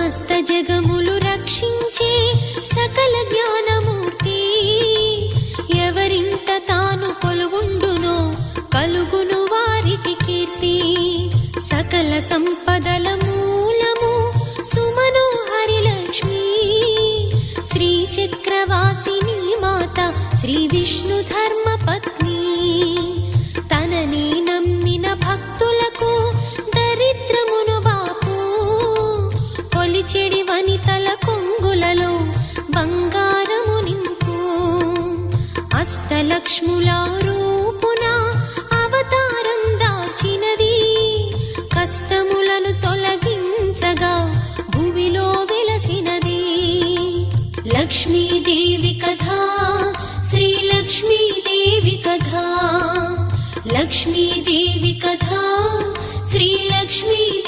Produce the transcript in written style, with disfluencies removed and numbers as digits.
సమస్త జగములు రక్షించే సకల జ్ఞానమూర్తి ఎవరింట తాను కొలువుండునో కలుగును వారికి కీర్తి సకల సంపదల మూలము సుమనోహరి లక్ష్మి శ్రీ చక్రవాసిని మాత శ్రీ విష్ణు ధర్మ పత్ని తనని నమ్మిన భక్తులకు దరిద్రమును బాపు కొలిచెడి వనితల కొంగులలో బంగారము నింపు అష్టలక్ష్ముల రూపున అవతారం దాల్చినది కష్టములను తొలగించగా భూమిలో వెలసినది లక్ష్మీదేవి కథా శ్రీ లక్ష్మీదేవి కథా లక్ష్మీదేవి కథా శ్రీ లక్ష్మీదేవి